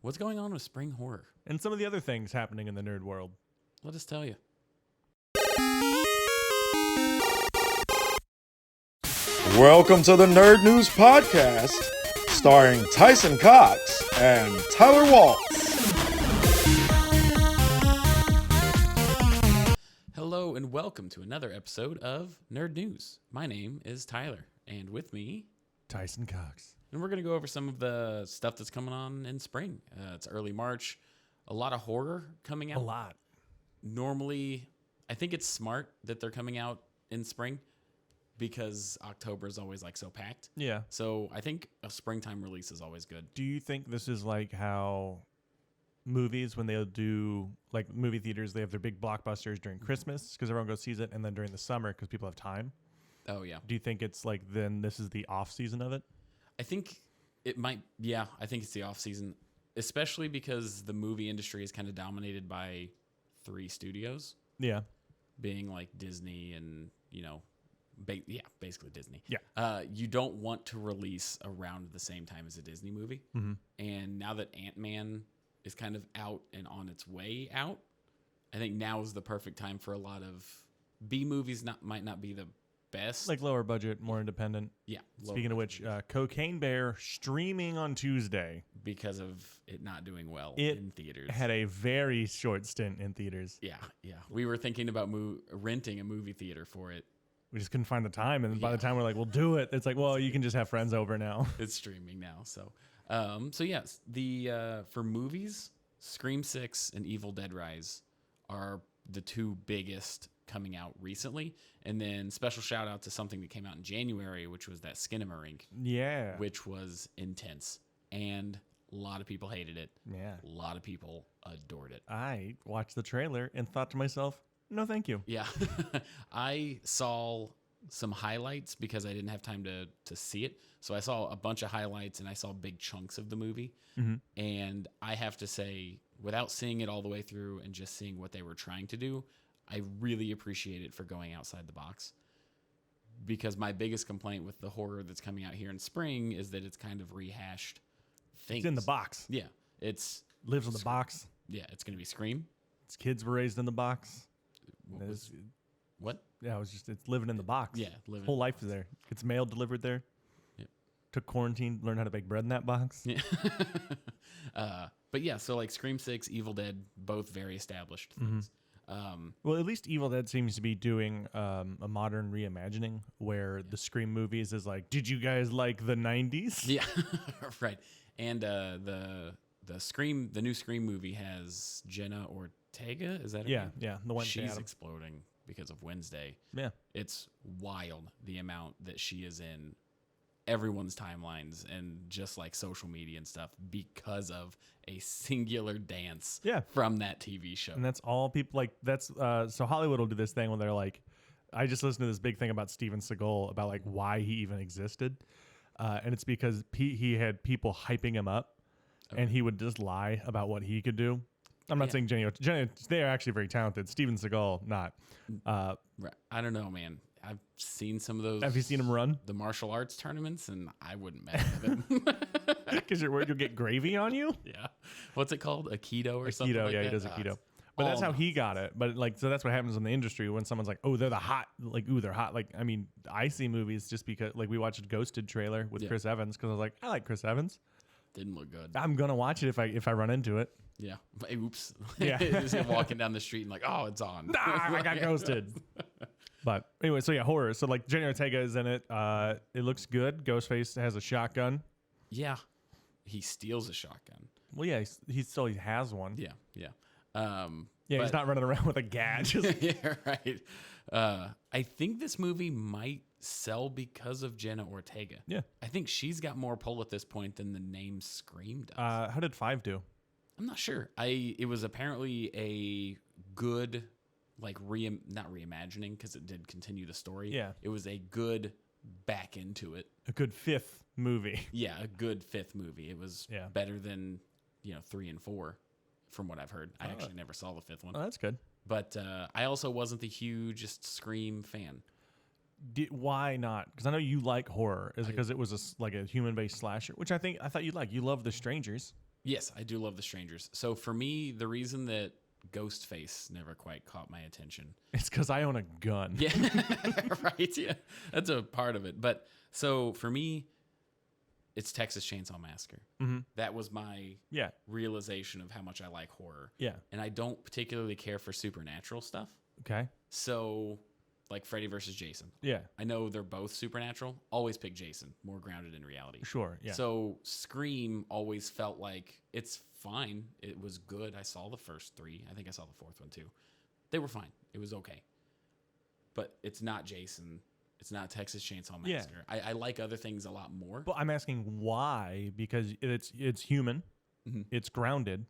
What's going on with spring horror? And some of the other things happening in the nerd world. Let us tell you. Welcome to the Nerd News Podcast, starring Tyson Cox and Tyler Waltz. Hello and welcome to another episode of Nerd News. My name is Tyler, and with me, Tyson Cox. and we're going to go over some of the stuff that's coming on in spring. It's early March. A lot of horror coming out. A lot. Normally, I think it's smart that they're coming out in spring because October is always like so packed. Yeah. So I think a springtime release is always good. Do you think this is like how movies, when they'll do, like movie theaters, they have their big blockbusters during Christmas because everyone goes sees it, and then during the summer because people have time? Oh, yeah. Do you think it's like then this is the off season of it? I think it might, yeah, I think it's the off season, especially because the movie industry is kind of dominated by 3 studios, Yeah. being like Disney and, you know, basically Disney. Yeah. You don't want to release around the same time as a Disney movie. Mm-hmm. And now that Ant-Man is kind of out and on its way out, I think now is the perfect time for a lot of B movies. Might not be the best. Like lower budget, more independent. Yeah. Speaking of which, Cocaine Bear streaming on Tuesday. Because of it not doing well It in theaters. had a very short stint in theaters. Yeah. We were thinking about renting a movie theater for it. We just couldn't find the time, and by Yeah. the time we're like, we'll do it, it's like, well, you can just have friends over now. It's streaming now. So yes, for movies, Scream 6 and Evil Dead Rise are the 2 biggest coming out recently. And then special shout out to something that came out in January, which was that skinamarink, Yeah. which was intense. And a lot of people hated it. Yeah. A lot of people adored it. I watched the trailer and thought to myself, no, thank you. Yeah. I saw some highlights because I didn't have time to see it. So I saw a bunch of highlights and I saw big chunks of the movie. Mm-hmm. And I have to say, without seeing it all the way through and just seeing what they were trying to do, I really appreciate it for going outside the box. Because my biggest complaint with the horror that's coming out here in spring is that it's kind of rehashed things. It's in the box. Yeah. It's Lives in the box. Yeah, it's gonna be Scream. Its kids were raised in the box. What? Yeah, it's living in the box. Yeah, Whole life is there. Gets mail delivered there. Yep. Took quarantine, learned how to bake bread in that box. Yeah. But yeah, so like Scream 6, Evil Dead, both very established things. Well, at least Evil Dead seems to be doing a modern reimagining where the Scream movies is like, did you guys like the 90s? Yeah, right. And the new Scream movie has Jenna Ortega. Is that her name? Yeah. The one She's exploding because of Wednesday. Yeah. It's wild the amount that she is in everyone's timelines and just like social media and stuff because of a singular dance from that TV show. And that's all people like. That's so Hollywood will do this thing when they're like, I just listened to this big thing about Steven Seagal about like why he even existed. And it's because he had people hyping him up and he would just lie about what he could do. I'm not saying Jenny, they are actually very talented. Steven Seagal, not. Right. I don't know, man. I've seen some of those. Have you seen him run? The martial arts tournaments, and I wouldn't mess with him. Because you're worried you'll get gravy on you? Yeah. What's it called? Aikido or something like yeah, that? he does Aikido. But that's how he got it. But like, so that's what happens in the industry when someone's like, oh, they're the hot, like, ooh, they're hot. Like, I mean, I see movies just because, like, we watched a Ghosted trailer with Chris Evans because I was like, I like Chris Evans. Didn't look good. I'm gonna watch it if I run into it. Yeah. Oops. Yeah. Just walking down the street and like, oh, it's on. I got ghosted. But anyway, so yeah, horror. So like Jenny Ortega is in it. It looks good. Ghostface has a shotgun. Yeah. He steals a shotgun. Well, yeah, he still has one. Yeah. He's not running around with a gadge. Yeah, right. I think this movie might sell because of Jenna Ortega. Yeah. I think she's got more pull at this point than the name Scream does. How did 5 do? I'm not sure. It was apparently a good, like, not reimagining because it did continue the story. Yeah. It was a good back into it. A good 5th movie. Yeah, a good 5th movie. It was better than, 3 and 4, from what I've heard. I actually never saw the 5th one. Oh, that's good. But I also wasn't the hugest Scream fan. Why not? Because I know you like horror. Is it because it was like a human-based slasher, which I thought you'd like. You love The Strangers. Yes, I do love The Strangers. So for me, the reason that Ghostface never quite caught my attention. It's because I own a gun. Yeah, right. Yeah, that's a part of it. But so for me, it's Texas Chainsaw Massacre. Mm-hmm. That was my Yeah. realization of how much I like horror. Yeah. And I don't particularly care for supernatural stuff. Okay. So, like Freddy versus Jason. Yeah. I know they're both supernatural. Always pick Jason, more grounded in reality. Sure. Yeah. So Scream always felt like it's fine. It was good. I saw the first 3. I think I saw the 4th one too. They were fine. It was okay. But it's not Jason. It's not Texas Chainsaw Massacre. Yeah. I like other things a lot more. But I'm asking why, because it's human, it's grounded,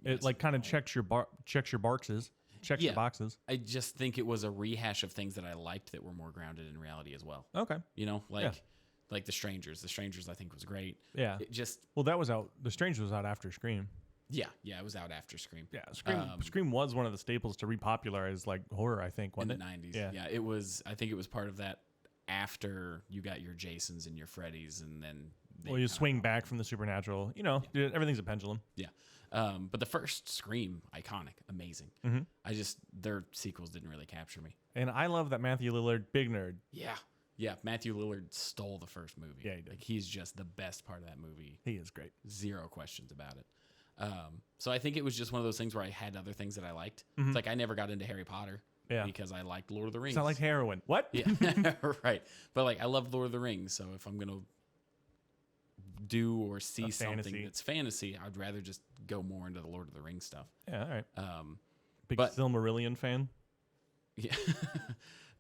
Yes. it like kind of checks your boxes, Yeah. your boxes. I just think it was a rehash of things that I liked that were more grounded in reality as well. Okay. You know, like The Strangers. The Strangers I think was great. Yeah. It just Well, that was out. The Stranger was out after Scream. yeah, it was out after Scream. Yeah. Scream was one of the staples to repopularize like horror, I think, In wasn't the it? 90s. Yeah. Yeah, it was. I think it was part of that after you got your Jasons and your Freddys, and then they Well, you kinda- swing back from the supernatural. You know, everything's a pendulum. Yeah, but the first Scream, iconic, amazing. Mhm. Their sequels didn't really capture me. And I love that Matthew Lillard, big nerd. Yeah. Matthew Lillard stole the first movie. Yeah, he did. Like he's just the best part of that movie. He is great. Zero questions about it. So I think it was just one of those things where I had other things that I liked. It's like I never got into Harry Potter. Yeah. Because I liked Lord of the Rings. It's not like heroin. What? Yeah, right. But like I love Lord of the Rings, so if I'm gonna do or see something fantasy. that's fantasy, I'd rather just go more into the Lord of the Rings stuff. Yeah. All right. Big but- Silmarillion fan. Yeah.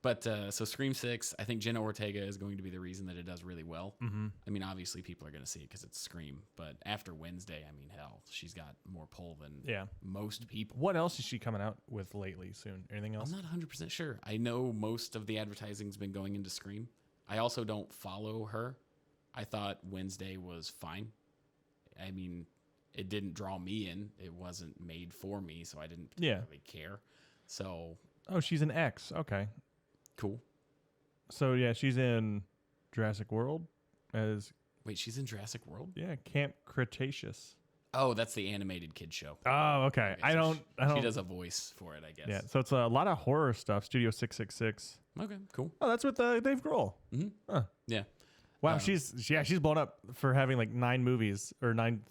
But so Scream 6, I think Jenna Ortega is going to be the reason that it does really well. Mm-hmm. I mean, obviously people are going to see it because it's Scream, but after Wednesday, I mean, hell, she's got more pull than Yeah. most people. What else is she coming out with lately? Soon? Anything else? I'm not 100% sure. I know most of the advertising's been going into Scream. I also don't follow her. I thought Wednesday was fine. I mean, it didn't draw me in. It wasn't made for me, so I didn't particularly care. So, Oh, she's an X. Okay. cool. So yeah, she's in Jurassic World as Wait, she's in Jurassic World? Camp Cretaceous. Oh, that's the animated kid show. Oh, okay. I don't. She does a voice for it, I guess. Yeah. So it's a lot of horror stuff. Studio 666. Okay, cool. Oh, that's with Dave Grohl. Mm-hmm. Huh. Yeah. Wow, she's blown up for having like 9 movies or nine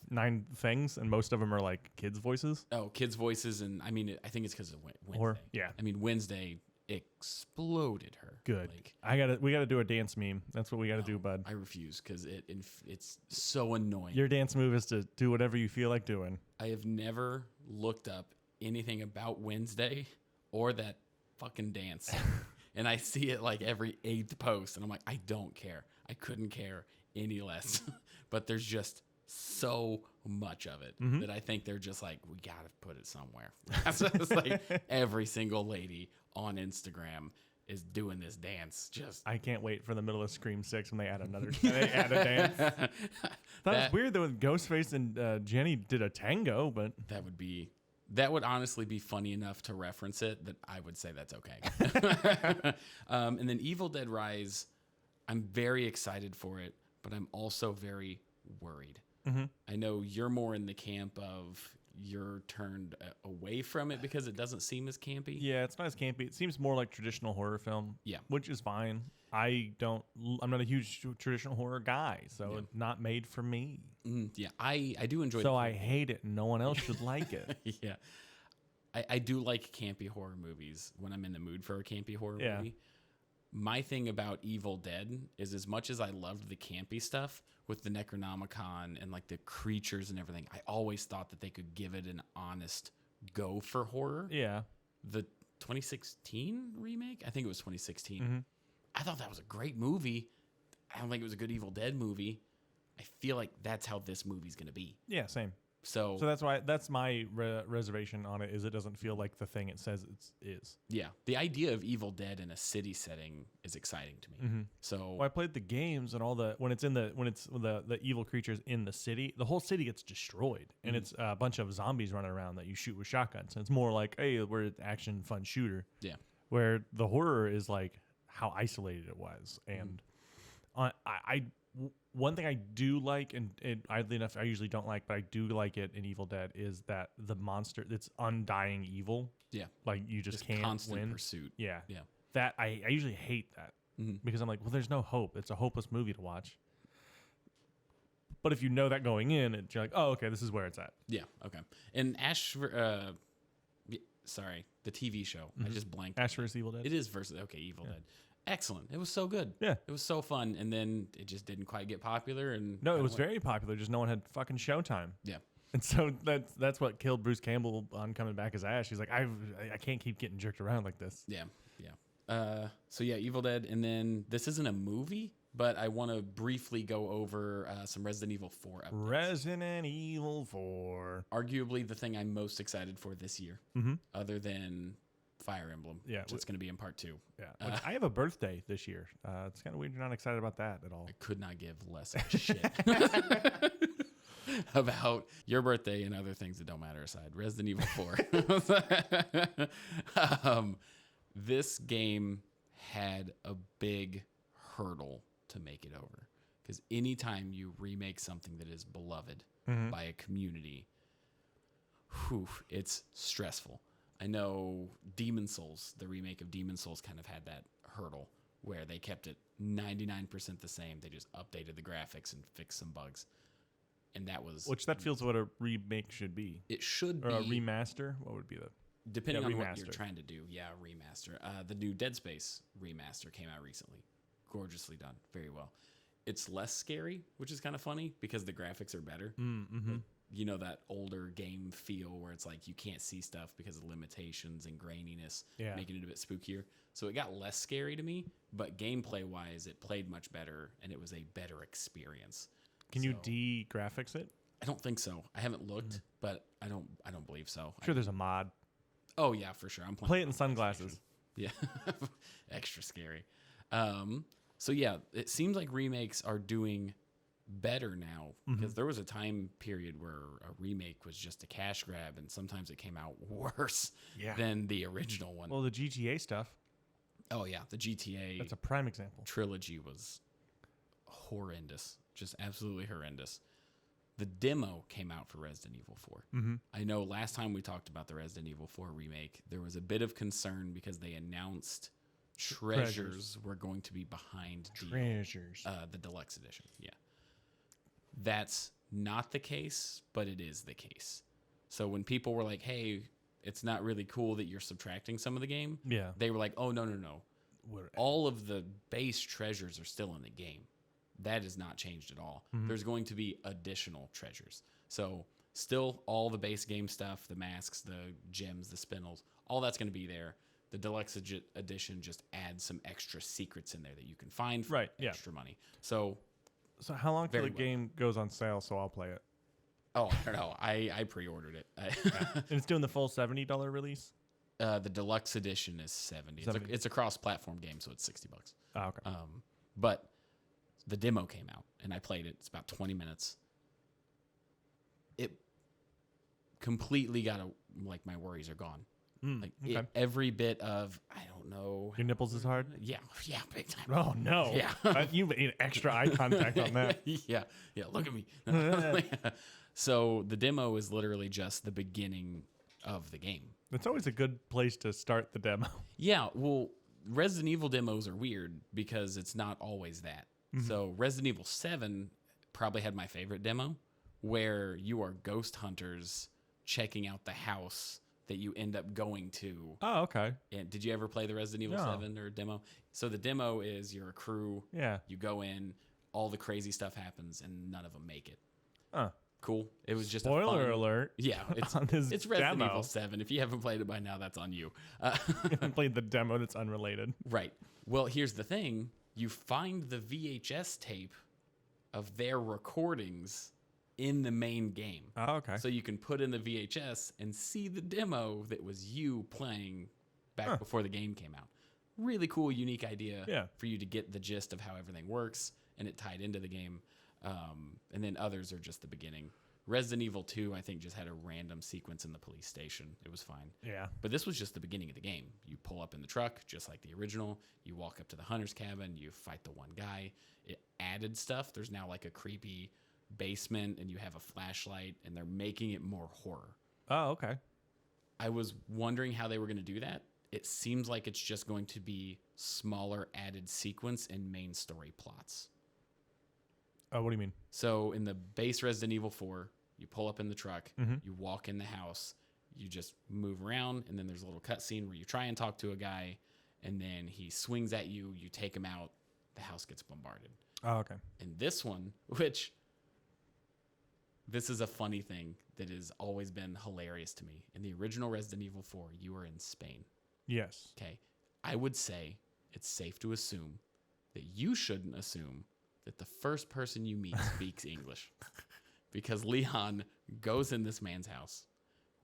things, and most of them are like kids' voices. Oh, kids' voices, and I mean, I think it's because of Wednesday. Or yeah, I mean, Wednesday exploded her. good. Like, We gotta do a dance meme. That's what we gotta do, bud. I refuse because it's so annoying. Your dance move is to do whatever you feel like doing. I have never looked up anything about Wednesday or that fucking dance. And I see it like every 8th post, and I'm like, I don't care. I couldn't care any less. But there's just so much of it that I think they're just like, we gotta put it somewhere. It's like every single lady on Instagram is doing this dance. Just I can't wait for the middle of Scream 6 when they add they add a dance. That was weird though. When Ghostface and Jenny did a tango, but that would honestly be funny enough to reference it that I would say that's okay. And then Evil Dead Rise, I'm very excited for it, but I'm also very worried. I know you're more in the camp of you're turned away from it because it doesn't seem as campy. yeah, it's not as campy. It seems more like traditional horror film. Yeah. Which is fine. I'm not a huge traditional horror guy, so it's not made for me. Yeah, I do enjoy. So I hate it, and no one else should like it. Yeah, I do like campy horror movies when I'm in the mood for a campy horror movie. My thing about Evil Dead is as much as I loved the campy stuff with the Necronomicon and like the creatures and everything, I always thought that they could give it an honest go for horror. Yeah. The 2016 remake, I think it was 2016. I thought that was a great movie. I don't think it was a good Evil Dead movie. I feel like that's how this movie's going to be. Yeah, same. So that's my reservation on it, is it doesn't feel like the thing it says it is. yeah, the idea of Evil Dead in a city setting is exciting to me. So Well, I played the games and all when it's the evil creatures in the city, the whole city gets destroyed, and it's a bunch of zombies running around that you shoot with shotguns. And it's more like, hey, we're an action fun shooter. yeah, Where the horror is like how isolated it was, and One thing I do like, and oddly enough, I usually don't like, but I do like it in Evil Dead, is that the monster, it's undying evil. Yeah. Like you just can't constant win. pursuit. Yeah. Yeah. That I usually hate that because I'm like, well, there's no hope. It's a hopeless movie to watch. But if you know that going in, you're like, oh, okay, this is where it's at. Yeah. Okay. And sorry, the TV show. I just blanked. Ash vs. Evil Dead. It is versus Evil Dead. Excellent. It was so good. Yeah. It was so fun, and then it just didn't quite get popular. And No, it was very popular. Just no one had fucking Showtime. Yeah. And so that's what killed Bruce Campbell on coming back as Ash. He's like, I can't keep getting jerked around like this. Yeah. Yeah. So yeah, Evil Dead, and then this isn't a movie, but I want to briefly go over some Resident Evil 4 updates. Resident Evil 4. Arguably the thing I'm most excited for this year, other than Fire Emblem, which is going to be in part 2. Yeah, I have a birthday this year. It's kind of weird you're not excited about that at all. I could not give less of a shit about your birthday and other things that don't matter aside. Resident Evil 4. This game had a big hurdle to make it over, because anytime you remake something that is beloved by a community, it's stressful. I know Demon Souls, the remake of Demon Souls, kind of had that hurdle where they kept it 99% the same. They just updated the graphics and fixed some bugs. And that feels what a remake should be. It should or be. Or a remaster? What would be the... Depending on what you're trying to do. Yeah, remaster. The new Dead Space remaster came out recently. Gorgeously done. Very well. It's less scary, which is kind of funny because the graphics are better. Like, you know, that older game feel where it's like you can't see stuff because of limitations and graininess, making it a bit spookier. So it got less scary to me, but gameplay-wise, it played much better, and it was a better experience. Can you de-graphics it? I don't think so. I haven't looked, but I don't believe so. I'm sure there's a mod. Oh yeah, for sure. I'm playing. Play it in sunglasses. Yeah, extra scary. So yeah, it seems like remakes are doing better now, because there was a time period where a remake was just a cash grab, and sometimes it came out worse than the original one. Well, the GTA stuff. Oh yeah, the GTA. That's a prime example. Trilogy was horrendous, just absolutely horrendous. The demo came out for Resident Evil 4. I know last time we talked about the Resident Evil 4 remake, there was a bit of concern because they announced treasures were going to be behind the deluxe edition. Yeah. That's not the case, but it is the case. So when people were like, hey, it's not really cool that you're subtracting some of the game, they were like, oh, no. All of the base treasures are still in the game. That has not changed at all. There's going to be additional treasures. So still all the base game stuff, the masks, the gems, the spinels, all that's going to be there. The deluxe edition just adds some extra secrets in there that you can find for extra money. So how long till the game goes on sale so I'll play it? Oh, I don't know. I pre-ordered it. And it's doing the full $70 release? The deluxe edition is $70. It's a cross-platform game, so it's $60. Oh, okay. But the demo came out, and I played it. It's about 20 minutes. It completely got my worries are gone. Every bit of, I don't know. Your nipples is hard? Yeah, big time. Oh, no. Yeah. You need extra eye contact on that. Yeah, look at me. So the demo is literally just the beginning of the game. It's always a good place to start the demo. Yeah, well, Resident Evil demos are weird because it's not always that. So Resident Evil 7 probably had my favorite demo, where you are ghost hunters checking out the house that you end up going to. Oh, okay. And did you ever play the Resident Evil 7 or demo? So the demo is you're a crew. Yeah. You go in, all the crazy stuff happens, and none of them make it. Huh. Cool. It was just spoiler alert. Yeah, it's Resident Evil 7. If you haven't played it by now, that's on you. You haven't played the demo that's unrelated. Right. Well, here's the thing. You find the VHS tape of their recordings in the main game. Oh, okay. So you can put in the VHS and see the demo that was you playing back before the game came out. Really cool, unique idea for you to get the gist of how everything works, and it tied into the game. And then others are just the beginning. Resident Evil 2, I think, just had a random sequence in the police station. It was fine. Yeah. But this was just the beginning of the game. You pull up in the truck, just like the original. You walk up to the hunter's cabin. You fight the one guy. It added stuff. There's now like a creepy basement, and you have a flashlight, and they're making it more horror. Oh, okay. I was wondering how they were going to do that. It seems like it's just going to be smaller added sequence and main story plots. Oh, what do you mean? So in the base Resident Evil 4, you pull up in the truck, Mm-hmm. you walk in the house, you just move around, and then there's a little cutscene where you try and talk to a guy, and then he swings at you, you take him out, the house gets bombarded. Oh, okay. And this one, which this is a funny thing that has always been hilarious to me. In the original Resident Evil 4, you were in Spain. Yes. Okay. I would say it's safe to assume that you shouldn't assume that the first person you meet speaks English. Because Leon goes in this man's house,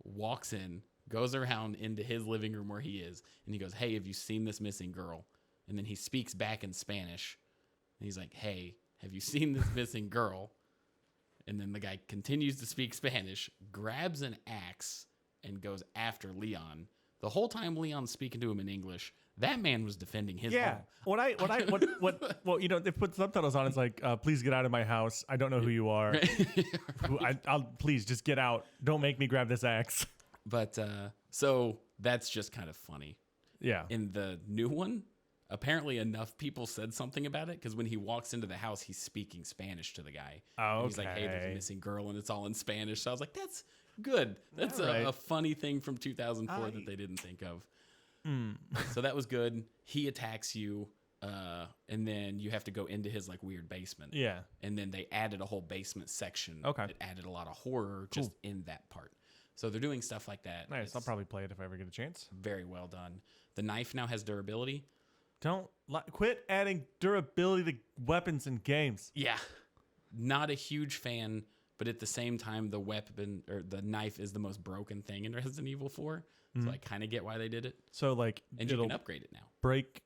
walks in, goes around into his living room where he is, and he goes, "Hey, have you seen this missing girl?" And then he speaks back in Spanish. And he's like, "Hey, have you seen this missing girl?" And then the guy continues to speak Spanish, grabs an axe, and goes after Leon. The whole time Leon's speaking to him in English, that man was defending his Yeah. home. Well, you know, they put subtitles on. It's like, please get out of my house. I don't know who you are. I'll please just get out. Don't make me grab this axe. But so that's just kind of funny. Yeah. In the new one, apparently enough people said something about it because when he walks into the house, he's speaking Spanish to the guy. Oh, And he's like, "Hey, there's a okay. missing girl," and it's all in Spanish. So I was like, that's good. That's All right. a funny thing from 2004 that they didn't think of. So that was good. He attacks you, and then you have to go into his like weird basement. Yeah. And then they added a whole basement section. Okay. That added a lot of horror just in that part. So they're doing stuff like that. Nice. It's I'll probably play it if I ever get a chance. very well done. The knife now has durability. Don't quit adding durability to weapons in games. Yeah. Not a huge fan, but at the same time, the weapon or the knife is the most broken thing in Resident Evil 4. So I kind of get why they did it. So like And you it'll can upgrade it now.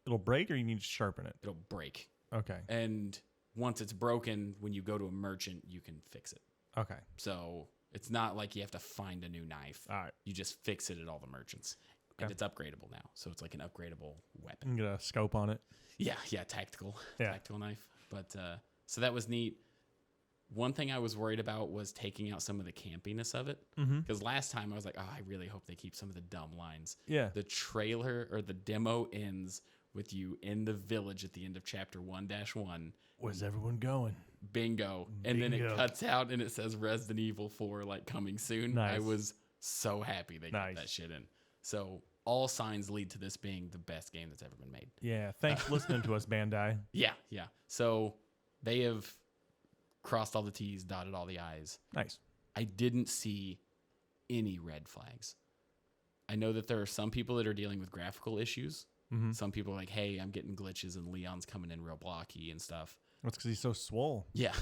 it'll break, or you need to sharpen it. It'll break. Okay. And once it's broken, when you go to a merchant, you can fix it. Okay. So it's not like you have to find a new knife. All right. You just fix it at all the merchants. And Okay. it's upgradable now. So it's like an upgradable weapon. You can get a scope on it. Yeah, tactical. Yeah. Tactical knife. But so that was neat. One thing I was worried about was taking out some of the campiness of it. Because last time I was like, oh, I really hope they keep some of the dumb lines. Yeah. The trailer or the demo ends with you in the village at the end of chapter 1-1. Where's everyone going? Bingo. And then it Bingo. cuts out and it says Resident Evil 4 like coming soon. Nice. I was so happy they got Nice. that shit in. So all signs lead to this being the best game that's ever been made. Yeah. Thanks for listening to us, Bandai. Yeah. So they have crossed all the T's, dotted all the I's. Nice. I didn't see any red flags. I know that there are some people that are dealing with graphical issues. Some people are like, hey, I'm getting glitches and Leon's coming in real blocky and stuff. That's because he's so swole. Yeah.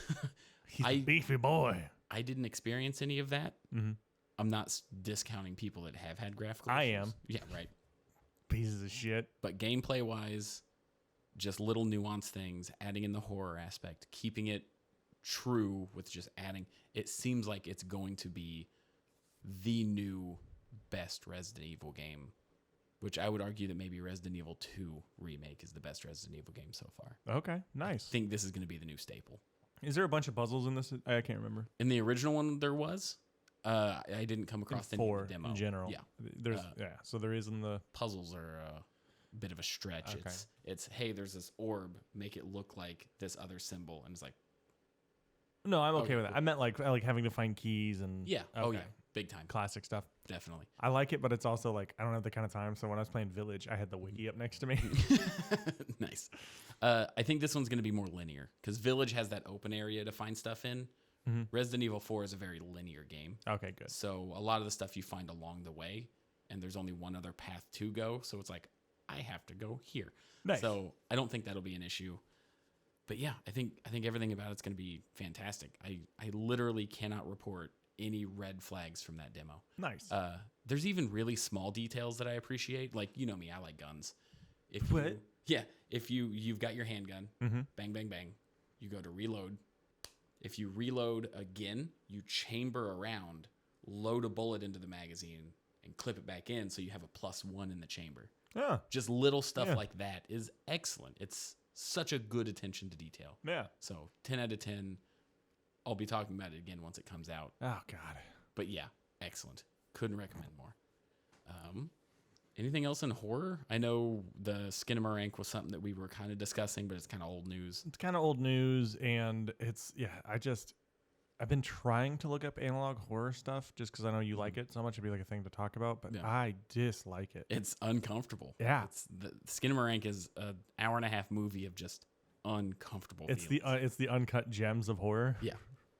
He's a beefy boy. I didn't experience any of that. I'm not discounting people that have had graphical I issues. am. Yeah, right. Pieces of shit. But gameplay wise, just little nuanced things, adding in the horror aspect, keeping it true with just adding. It seems like it's going to be the new best Resident Evil game, which I would argue that maybe Resident Evil 2 Remake is the best Resident Evil game so far. Okay. Nice. I think this is going to be the new staple. Is there a bunch of puzzles in this? I can't remember. In the original one, there was. I didn't come across any in Four the demo. in general. Yeah. There's So there is in the. Puzzles are a bit of a stretch. Okay. It's hey, there's this orb, make it look like this other symbol, and it's like, No, I'm okay Okay, with that. I meant like having to find keys and. yeah, oh Okay. yeah, big time, Classic stuff. definitely. I like it, but it's also like I don't have the kind of time. So when I was playing Village, I had the wiki up next to me. Nice. I think this one's going to be more linear because Village has that open area to find stuff in. Resident Evil 4 is a very linear game. Okay, good. So a lot of the stuff you find along the way, and there's only one other path to go. So it's like, I have to go here. Nice. So I don't think that'll be an issue. But yeah, I think everything about it's going to be fantastic. I literally cannot report any red flags from that demo. Nice. There's even really small details that I appreciate. Like, you know me, I like guns. If What? You, yeah, if you've got your handgun, bang, bang, bang, you go to reload, If you reload again, you chamber around, load a bullet into the magazine, and clip it back in so you have a +1 in the chamber. Yeah. Just little stuff like that is excellent. It's such a good attention to detail. Yeah. So 10 out of 10. I'll be talking about it again once it comes out. Oh, God. But yeah, excellent. Couldn't recommend more. Anything else in horror? I know the skinamarink was something that we were kind of discussing, but it's kind of old news. It's kind of old news, and it's, I've been trying to look up analog horror stuff just because I know you like it so much. It'd be like a thing to talk about, but I dislike it. It's uncomfortable. Yeah. The skinamarink is an hour-and-a-half movie of just uncomfortable It's feelings. it's the uncut gems of horror. Yeah.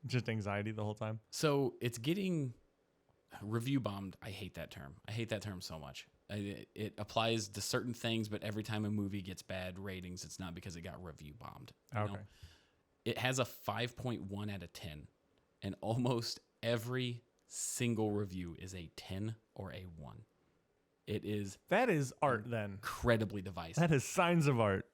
Just anxiety the whole time. So it's getting review bombed. I hate that term. I hate that term so much. It applies to certain things, but every time a movie gets bad ratings, it's not because it got review bombed. You know? It has a 5.1 out of 10, and almost every single review is a 10 or a 1. That is art then. Incredibly divisive. That is signs of art.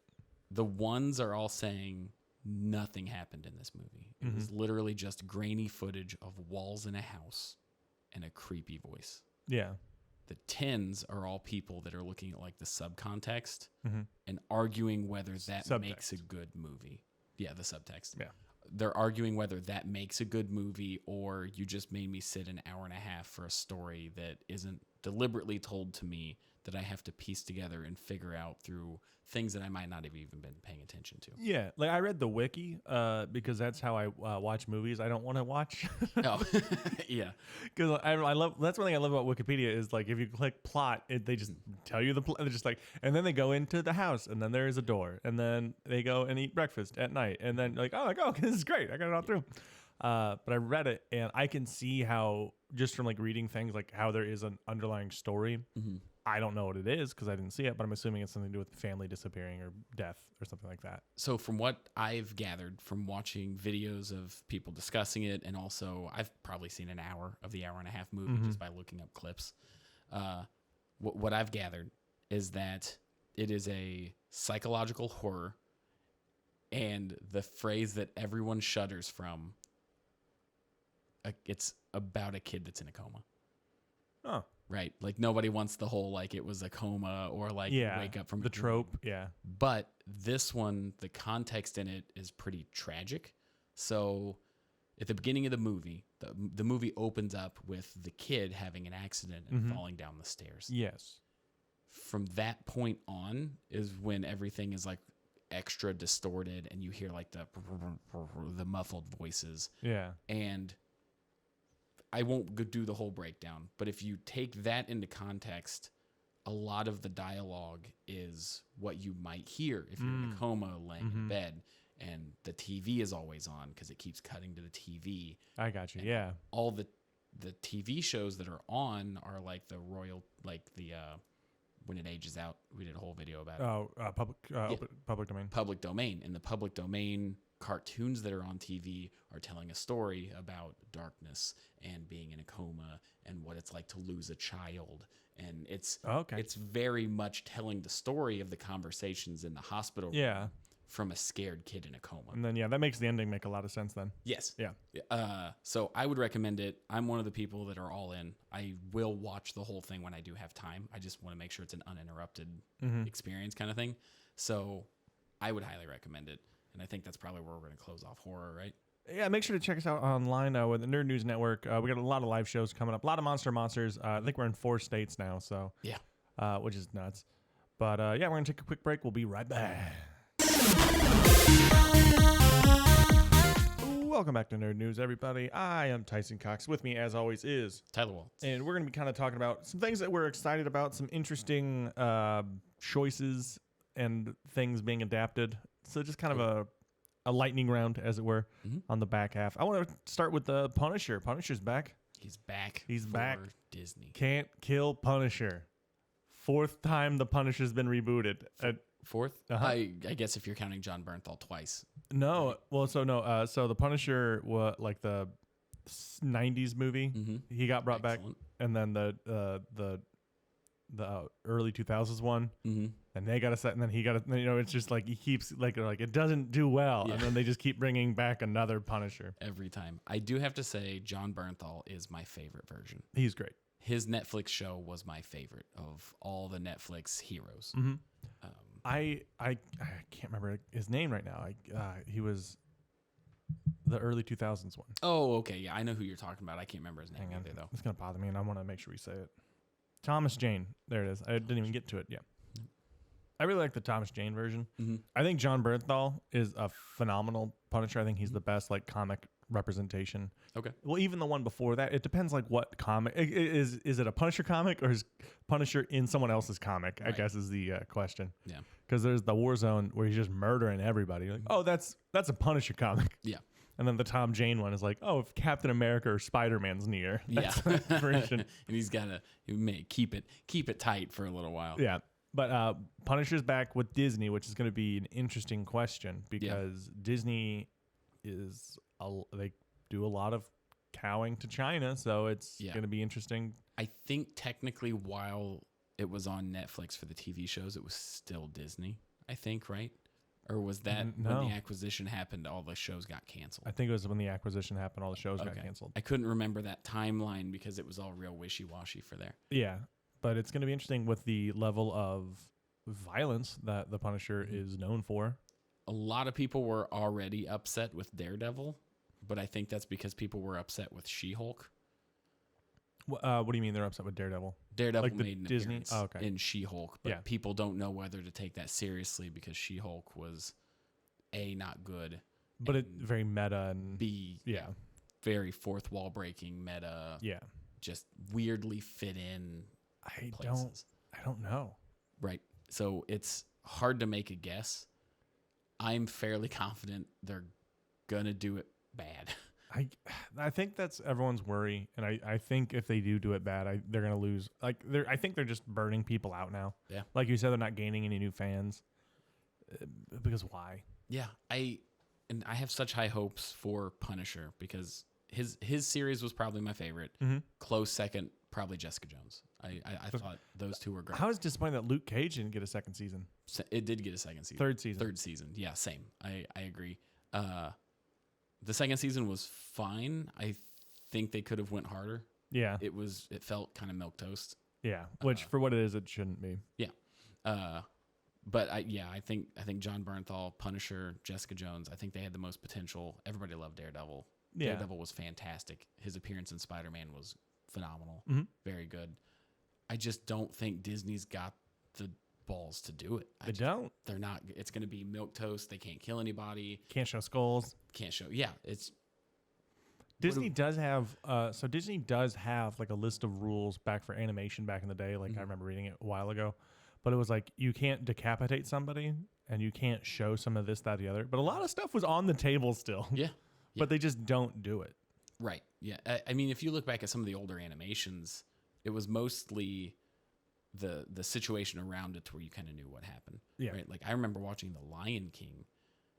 The ones are all saying nothing happened in this movie. It was literally just grainy footage of walls in a house and a creepy voice. Yeah. The 10s are all people that are looking at like the subcontext and arguing whether that makes a good movie. Yeah, the subtext. Yeah. They're arguing whether that makes a good movie or you just made me sit an hour and a half for a story that isn't deliberately told to me that I have to piece together and figure out through things that I might not have even been paying attention to. Yeah, like I read the wiki because that's how I watch movies. I don't want to watch. Oh, yeah. Because I love, that's one thing I love about Wikipedia is like if you click plot, they just tell you the plot. They're just like, and then they go into the house, and then there is a door, and then they go and eat breakfast at night, and then like, oh, okay, this is great. I got it all through. But I read it, and I can see how just from like reading things like how there is an underlying story. I don't know what it is because I didn't see it, but I'm assuming it's something to do with family disappearing or death or something like that. So from what I've gathered from watching videos of people discussing it, and also I've probably seen an hour of the hour-and-a-half movie just by looking up clips. What I've gathered is that it is a psychological horror, and the phrase that everyone shudders from, it's about a kid that's in a coma. Oh. Right. Like nobody wants the whole, like it was a coma or like wake up from the trope. Yeah. But this one, the context in it is pretty tragic. So at the beginning of the movie, the movie opens up with the kid having an accident and falling down the stairs. Yes. From that point on is when everything is like extra distorted and you hear like the muffled voices. Yeah. And I won't do the whole breakdown, but if you take that into context, a lot of the dialogue is what you might hear if you're in a coma laying in bed, and the TV is always on because it keeps cutting to the TV. I got you. And yeah. all the TV shows that are on are like the royal, like the when it ages out. We did a whole video about it. Oh, public domain. Public domain. In the public domain, cartoons that are on TV are telling a story about darkness and being in a coma and what it's like to lose a child. And it's very much telling the story of the conversations in the hospital room from a scared kid in a coma. And then, that makes the ending make a lot of sense then. Yes. Yeah. So I would recommend it. I'm one of the people that are all in. I will watch the whole thing when I do have time. I just want to make sure it's an uninterrupted experience kind of thing. So I would highly recommend it. And I think that's probably where we're going to close off horror, right? Yeah, make sure to check us out online with the Nerd News Network. We got a lot of live shows coming up. A lot of monsters. I think we're in 4 states now, so yeah, which is nuts. But we're going to take a quick break. We'll be right back. Welcome back to Nerd News, everybody. I am Tyson Cox. With me, as always, is Tyler Waltz. And we're going to be kind of talking about some things that we're excited about, some interesting choices and things being adapted. So just kind of a lightning round, as it were, on the back half. I want to start with the Punisher. Punisher's back. He's back. He's back. Disney. Can't kill Punisher. 4th time the Punisher's been rebooted. 4th? I guess if you're counting John Bernthal twice. No. Well, so the Punisher, like the 90s movie, he got brought back. And then the the early 2000s one, Mm-hmm. and they got a set, and then he got a, it's just like he keeps like it doesn't do well, Yeah. and then they just keep bringing back another Punisher. Every time. I do have to say, John Bernthal is my favorite version. He's great. His Netflix show was my favorite of all the Netflix heroes. Mm-hmm. I can't remember his name right now. He was the early 2000s one. Oh, okay. Yeah, I know who you're talking about. I can't remember his name Hang on, either, though. it's gonna bother me, and I want to make sure we say it. Thomas Jane. There it is. I didn't even get to it yet. I really like the Thomas Jane version. Mm-hmm. I think John Bernthal is a phenomenal Punisher. I think he's the best like comic representation. Okay. Well, even the one before that, it depends like what comic is it a Punisher comic or is Punisher in someone else's comic? I Right. guess is the question. Yeah. Because there's the Warzone where he's just murdering everybody. Like, oh, that's a Punisher comic. Yeah. And then the Tom Jane one is like, oh, if Captain America or Spider-Man's near. Yeah. That's the version. And he's got to keep it tight for a little while. Yeah. But Punisher's back with Disney, which is going to be an interesting question because Disney is they do a lot of cowing to China, so it's going to be interesting. I think technically while it was on Netflix for the TV shows, it was still Disney, I think, right? Or was that No. when the acquisition happened, all the shows got canceled? I think it was when the acquisition happened, all the shows got Okay. canceled. I couldn't remember that timeline because it was all real wishy-washy for there. Yeah, but it's going to be interesting with the level of violence that the Punisher is known for. A lot of people were already upset with Daredevil, but I think that's because people were upset with She-Hulk. What do you mean they're upset with Daredevil? Daredevil Like the made an Disney? appearance Oh, okay. in She-Hulk, but people don't know whether to take that seriously because She-Hulk was A, not good, But it's very meta and B, yeah, very fourth wall breaking meta, yeah. just weirdly fit in places. I don't know. Right. So it's hard to make a guess. I'm fairly confident they're going to do it bad. I think that's everyone's worry, and I think if they do it bad, they're gonna lose. I think they're just burning people out now. Yeah. Like you said, they're not gaining any new fans. Because why? Yeah, I have such high hopes for Punisher because his series was probably my favorite. Mm-hmm. Close second, probably Jessica Jones. I thought those two were great. I was disappointed that Luke Cage didn't get a second season. It did get a second season. Third season. Third season. Yeah, same. I agree. The second season was fine. I think they could have went harder. Yeah. It felt kind of milquetoast. Yeah. Which for what it is, it shouldn't be. Yeah. But I think John Bernthal, Punisher, Jessica Jones, I think they had the most potential. Everybody loved Daredevil. Yeah. Daredevil was fantastic. His appearance in Spider-Man was phenomenal. Mm-hmm. Very good. I just don't think Disney's got the balls to do it. They don't. They're not. It's going to be milquetoast. They can't kill anybody. Can't show skulls. Can't show. Yeah, it's Disney does have Disney does have like a list of rules back for animation back in the day. Like I remember reading it a while ago, but it was like you can't decapitate somebody and you can't show some of this, that, the other. But a lot of stuff was on the table still. yeah. But they just don't do it. Right. Yeah. I mean, if you look back at some of the older animations, it was mostly the situation around it to where you kind of knew what happened. Yeah. Right. Like I remember watching The Lion King,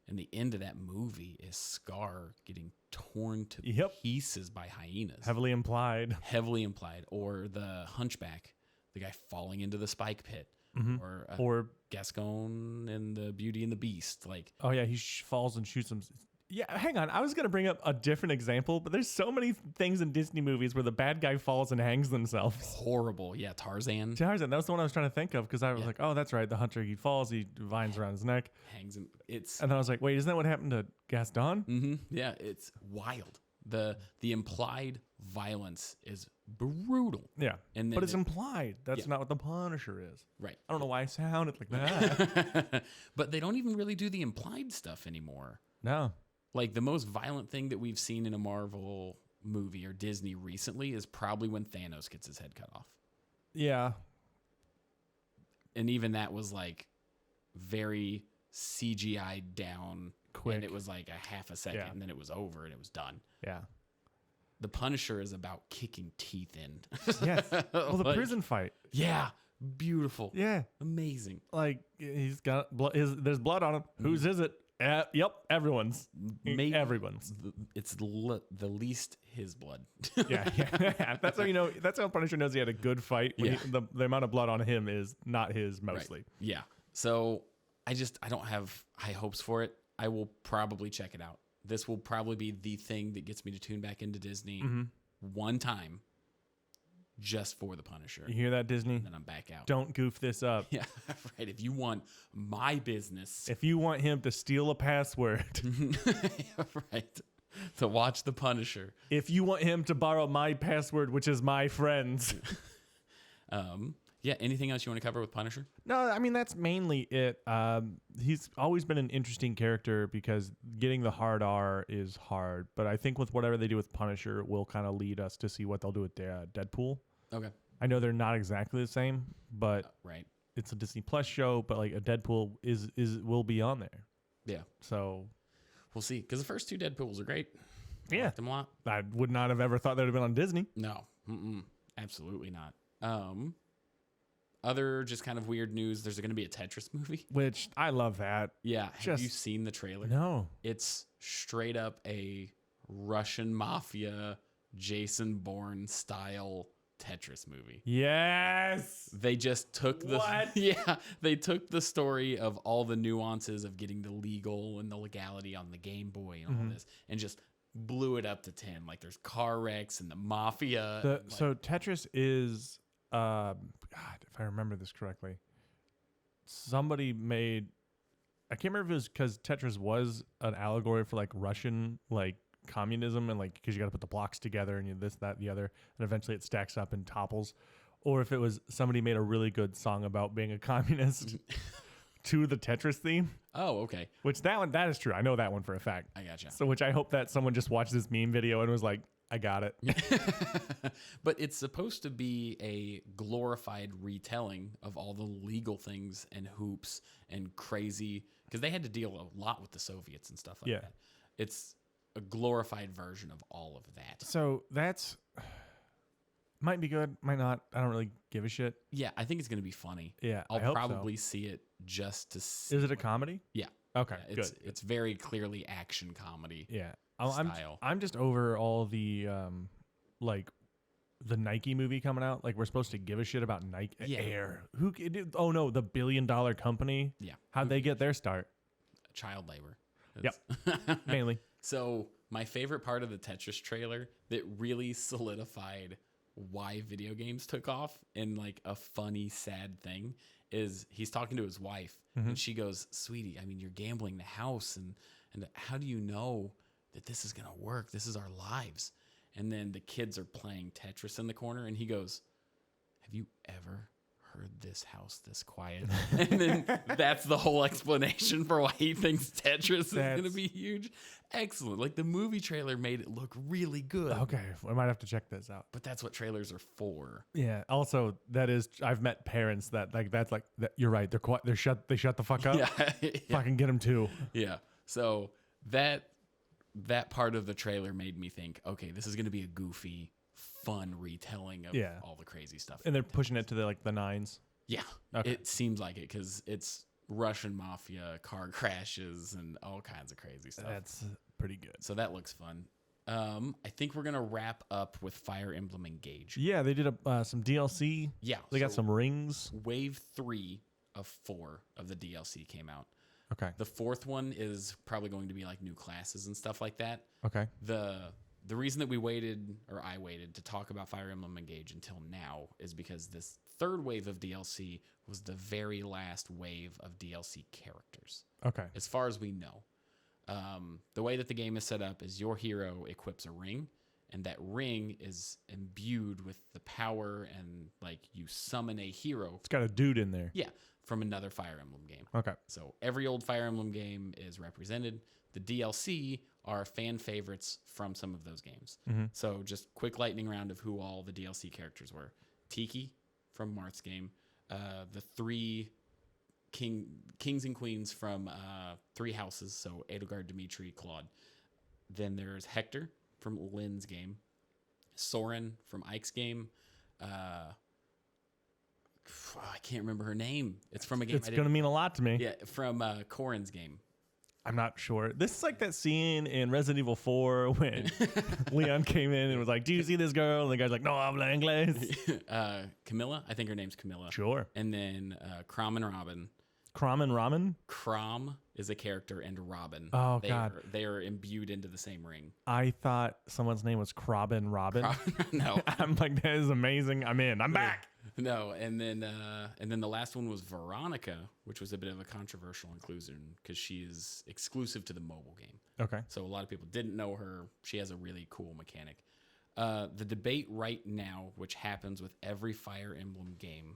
and the end of that movie is Scar getting torn to pieces by hyenas. Heavily implied. Heavily implied. Or the Hunchback, the guy falling into the spike pit. Mm-hmm. Or Gaston and the Beauty and the Beast. Like, oh yeah, he falls and shoots him. Yeah, hang on. I was going to bring up a different example, but there's so many things in Disney movies where the bad guy falls and hangs themselves. horrible. Yeah, Tarzan. Tarzan, that was the one I was trying to think of because I was like, oh, that's right. The hunter, he falls, he vines around his neck. Hangs him. It's And then I was like, wait, isn't that what happened to Gaston? Mm-hmm. Yeah, it's wild. The implied violence is brutal. Yeah. And then But it's implied. That's not what the Punisher is. Right. I don't know why I sounded like that. But they don't even really do the implied stuff anymore. No. Like the most violent thing that we've seen in a Marvel movie or Disney recently is probably when Thanos gets his head cut off. Yeah. And even that was like very CGI down. Quick. And it was like a half a second and then it was over and it was done. Yeah. The Punisher is about kicking teeth in. Yes. Well, the Like, prison fight. Yeah. Beautiful. Yeah. Amazing. Like he's got blood. There's blood on him. Whose is it? Yep, everyone's. Maybe Everyone's. It's the least his blood. Yeah. That's how you know. That's how Punisher knows he had a good fight. When the amount of blood on him is not his mostly. Right. Yeah. So I don't have high hopes for it. I will probably check it out. This will probably be the thing that gets me to tune back into Disney one time, just for the Punisher. You hear that, Disney? And then I'm back out. Don't goof this up. Yeah, right. If you want my business, If you want him to steal a password, right, to watch the Punisher. if you want him to borrow my password, which is my friend's. Yeah. Anything else you want to cover with Punisher? No, I mean, that's mainly it. He's always been an interesting character because getting the hard R is hard. But I think with whatever they do with Punisher will kind of lead us to see what they'll do with Deadpool. Okay. I know they're not exactly the same, but Right. it's a Disney Plus show. But like a Deadpool will be on there. Yeah. So We'll see. Because the first two Deadpools are great. I yeah, liked them a lot. I would not have ever thought they'd have been on Disney. No. Absolutely not. Other just kind of weird news. There's going to be a Tetris movie. Which I love that. Yeah. Have Just- you seen the trailer? No. It's straight up a Russian mafia, Jason Bourne style Tetris movie. Yes. They just took the What? yeah, they took the story of all the nuances of getting the legal and the legality on the Game Boy and all this and just blew it up to 10. Like there's car wrecks and the mafia. and, like, So Tetris is God, if I remember this correctly, somebody made, I can't remember if it was because Tetris was an allegory for like Russian like communism and like because you got to put the blocks together and you this, that, the other, and eventually it stacks up and topples, or if it was somebody made a really good song about being a communist to the Tetris theme, oh, okay. which that is true. I know that one for a fact. I gotcha. So which I hope that someone just watched this meme video and was like, I got it. But it's supposed to be a glorified retelling of all the legal things and hoops and crazy because they had to deal a lot with the Soviets and stuff like Yeah. that. It's a glorified version of all of that. So that's might be good, might not. I don't really give a shit. Yeah, I think it's going to be funny. Yeah, I'll I hope so. probably see it just to see. Is it a comedy? Yeah. Okay, Yeah, good. it's very clearly action comedy. Yeah, I'm style. I'm just over all the like the Nike movie coming out. Like we're supposed to give a shit about Nike Yeah. Air. Oh no, the $1 billion company. Yeah. How'd they get their start? Child labor. Yep. Mainly. So my favorite part of the Tetris trailer that really solidified why video games took off in like a funny, sad thing is he's talking to his wife and she goes, "Sweetie, I mean, you're gambling the house and how do you know that this is going to work? This is our lives." And then the kids are playing Tetris in the corner and he goes, "Have you ever heard this house this quiet?" And then that's the whole explanation for why he thinks Tetris is going to That's- be huge. Excellent. Like the movie trailer made it look really good. Okay, I might have to check this out. But that's what trailers are for. Yeah. Also, that is, I've met parents that like that's like that. You're right. They're quiet. They shut the fuck up. Yeah. Fucking get them too. Yeah. So that part of the trailer made me think, okay, this is going to be a goofy, fun retelling of Yeah. all the crazy stuff. And they're pushing it to the like the nines. Yeah. Okay. It seems like it because it's Russian mafia, car crashes, and all kinds of crazy stuff. That's pretty good. So that looks fun. I think we're going to wrap up with Fire Emblem Engage. Yeah, they did some DLC. Yeah. They got so some rings. Wave 3 of 4 of the DLC came out. Okay. The fourth one is probably going to be like new classes and stuff like that. Okay. The reason that we waited, or I waited, to talk about Fire Emblem Engage until now is because this third wave of DLC was the very last wave of DLC characters, Okay. as far as we know. The way that the game is set up is your hero equips a ring, and that ring is imbued with the power and like you summon a hero. It's got a dude in there. Yeah, from another Fire Emblem game. Okay. So every old Fire Emblem game is represented. The DLC are fan favorites from some of those games. So just quick lightning round of who all the DLC characters were. Tiki from Marth's game. The three kings and queens from Three Houses. So Edelgard, Dimitri, Claude. Then there's Hector from Lynn's game. Soren from Ike's game. I can't remember her name. It's from a game It's going to mean a lot to me. yeah, from Corin's game. I'm not sure. This is like that scene in Resident Evil 4 when Leon came in and was like, "Do you see this girl?" And the guy's like, "No, habla inglés." Camilla, I think her name's Camilla. Sure. And then Crom and Robin. Crom and Ramen? Crom is a character, and Robin. Oh, God. They are imbued into the same ring. I thought someone's name was Crobin Robin. No. I'm like, that is amazing. I'm in. I'm back. No, and then the last one was Veronica, which was a bit of a controversial inclusion because she is exclusive to the mobile game. Okay. So a lot of people didn't know her. She has a really cool mechanic. The debate right now, which happens with every Fire Emblem game,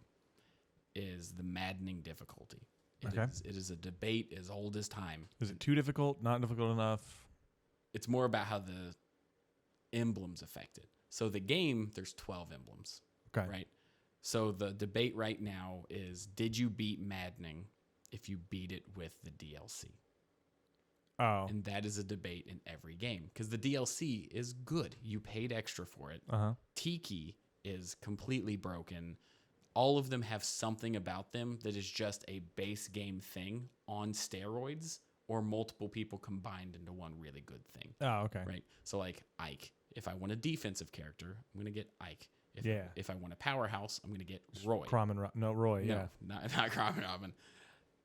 is the maddening difficulty. It is a debate as old as time. Is it too difficult? Not difficult enough? It's more about how the emblems affect it. So the game, there's 12 emblems. Okay. Right? So the debate right now is, did you beat maddening if you beat it with the DLC? Oh. And that is a debate in every game because the DLC is good. You paid extra for it. Uh-huh. Tiki is completely broken. All of them have something about them that is just a base game thing on steroids or multiple people combined into one really good thing. Oh, okay. Right? So like Ike, if I want a defensive character, I'm going to get Ike. If I want a powerhouse, I'm going to get Roy. Roy, yeah. No, not Crom and Robin.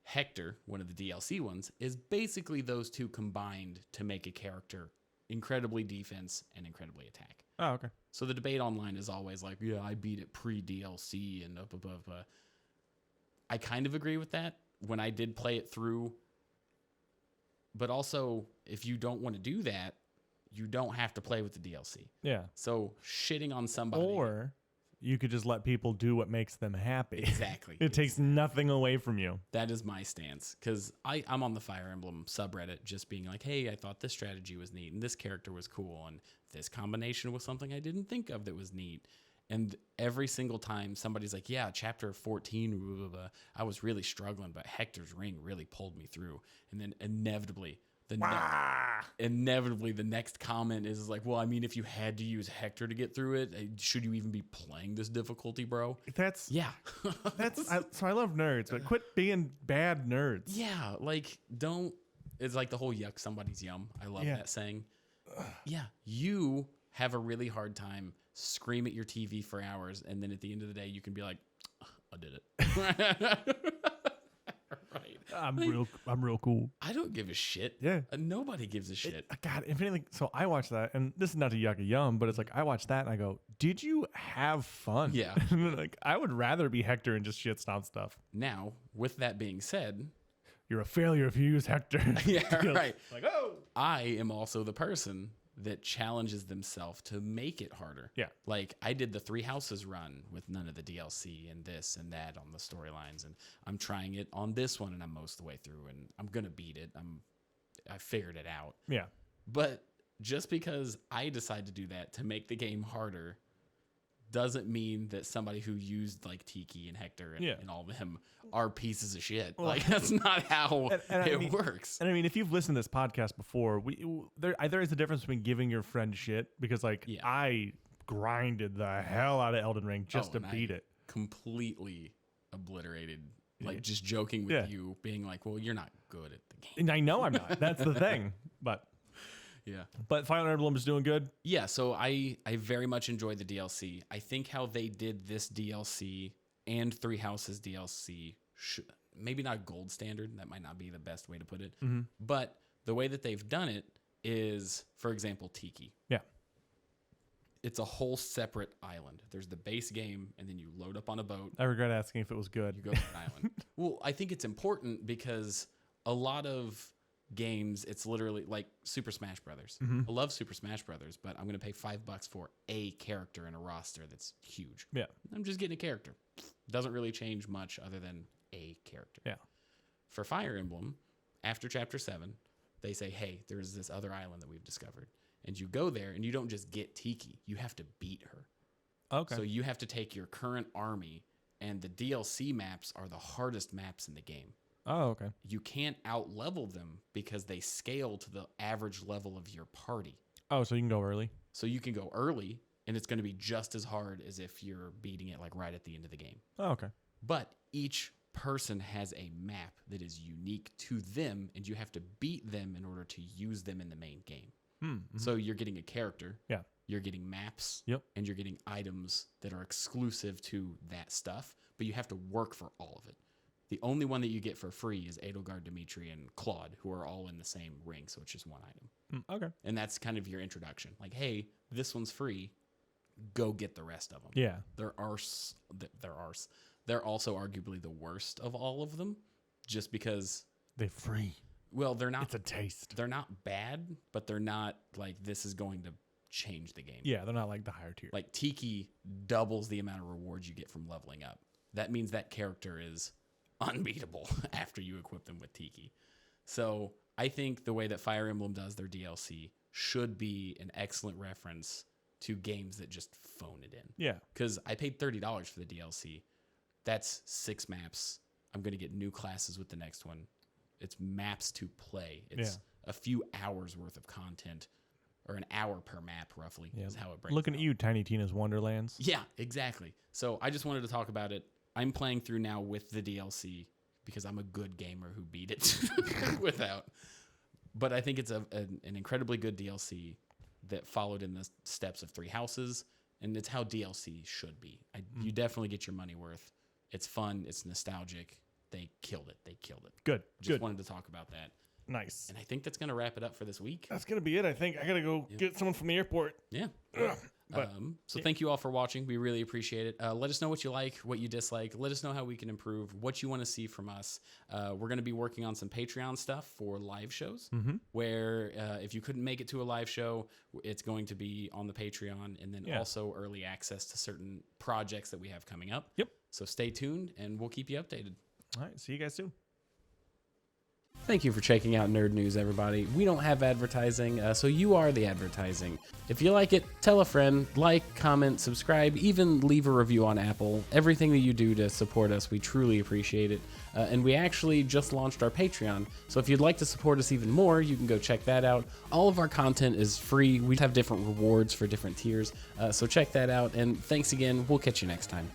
Hector, one of the DLC ones, is basically those two combined to make a character incredibly defense and incredibly attack. Oh, okay. So the debate online is always like, yeah, I beat it pre-DLC and up above. I kind of agree with that when I did play it through. But also, if you don't want to do that, you don't have to play with the DLC. Yeah. So shitting on somebody. Or you could just let people do what makes them happy. Exactly. It takes nothing away from you. That is my stance. Because I'm on the Fire Emblem subreddit just being like, hey, I thought this strategy was neat and this character was cool and this combination was something I didn't think of that was neat. And every single time somebody's like, yeah, chapter 14, blah, blah, blah, I was really struggling, but Hector's ring really pulled me through. And then inevitably the next comment is like, well, I mean, if you had to use Hector to get through it, should you even be playing this difficulty, bro? So I love nerds, but quit being bad nerds. Yeah, like it's like the whole yuck somebody's yum. I love that saying. Yeah, you have a really hard time, scream at your TV for hours, and then at the end of the day you can be like, I did it. Right. I'm real cool. I don't give a shit. Yeah. Nobody gives a shit. God, if anything, so I watched that, and this is not to yuck a yum, but it's like I watched that and I go, did you have fun? Yeah. Like I would rather be Hector and just shit stomp stuff. Now, with that being said, you're a failure if you use Hector. Yeah, right. Like, oh. I am also the person that challenges themselves to make it harder. Yeah. Like I did the 3 Houses run with none of the DLC and this and that on the storylines, and I'm trying it on this one and I'm most of the way through and I'm going to beat it. I figured it out. Yeah. But just because I decide to do that to make the game harder doesn't mean that somebody who used like Tiki and Hector and all of them are pieces of shit. Well, like that's not how it works. And I mean, if you've listened to this podcast before, there is a difference between giving your friend shit because I grinded the hell out of Elden Ring just to beat it. Completely obliterated. Like just joking with you, being like, well, you're not good at the game. And I know I'm not. That's the thing. But yeah. But Fire Emblem is doing good. Yeah, so I very much enjoy the DLC. I think how they did this DLC and 3 Houses DLC, maybe not gold standard. That might not be the best way to put it. Mm-hmm. But the way that they've done it is, for example, Tiki. Yeah. It's a whole separate island. There's the base game, and then you load up on a boat. I regret asking if it was good. You go to an island. Well, I think it's important because a lot of games, it's literally like Super Smash Brothers. Mm-hmm. I love Super Smash Brothers, but I'm going to pay $5 for a character in a roster that's huge. Yeah. I'm just getting a character. Doesn't really change much other than a character. Yeah. For Fire Emblem, after Chapter 7, they say, hey, there's this other island that we've discovered. And you go there, and you don't just get Tiki. You have to beat her. Okay. So you have to take your current army, and the DLC maps are the hardest maps in the game. Oh, okay. You can't out-level them because they scale to the average level of your party. Oh, so you can go early? So you can go early, and it's going to be just as hard as if you're beating it like right at the end of the game. Oh, okay. But each person has a map that is unique to them, and you have to beat them in order to use them in the main game. Mm-hmm. So you're getting a character, Yeah. you're getting maps, Yep. and you're getting items that are exclusive to that stuff, but you have to work for all of it. The only one that you get for free is Edelgard, Dimitri, and Claude, who are all in the same ring, so it's just one item. Okay. And that's kind of your introduction. Like, hey, this one's free. Go get the rest of them. Yeah. They're also arguably the worst of all of them, just because, They're free. well, they're not. It's a taste. They're not bad, but they're not like this is going to change the game. Yeah, they're not like the higher tier. Like Tiki doubles the amount of rewards you get from leveling up. That means that character is unbeatable after you equip them with Tiki. So I think the way that Fire Emblem does their DLC should be an excellent reference to games that just phone it in. Yeah. Because I paid $30 for the DLC. That's 6 maps. I'm going to get new classes with the next one. It's maps to play. It's a few hours worth of content, or an hour per map, roughly, is how it breaks Looking down. at you, Tiny Tina's Wonderlands. Yeah, exactly. So I just wanted to talk about it. I'm playing through now with the DLC because I'm a good gamer who beat it without. But I think it's an incredibly good DLC that followed in the steps of 3 Houses, and it's how DLC should be. You definitely get your money worth. It's fun. It's nostalgic. They killed it. Good. Just wanted to talk about that. Nice. And I think that's going to wrap it up for this week. That's going to be it, I think. I got to go get someone from the airport. Yeah. But Thank you all for watching. We really appreciate it. Let us know what you like, what you dislike. Let us know how we can improve, what you want to see from us. We're going to be working on some Patreon stuff for live shows, where if you couldn't make it to a live show, it's going to be on the Patreon, and then also early access to certain projects that we have coming up. Yep. So stay tuned, and we'll keep you updated. All right. See you guys soon. Thank you for checking out Nerd News, everybody. We don't have advertising, so you are the advertising. If you like it, tell a friend, like, comment, subscribe, even leave a review on Apple. Everything that you do to support us, we truly appreciate it. And we actually just launched our Patreon, so if you'd like to support us even more, you can go check that out. All of our content is free. We have different rewards for different tiers, so check that out. And thanks again. We'll catch you next time.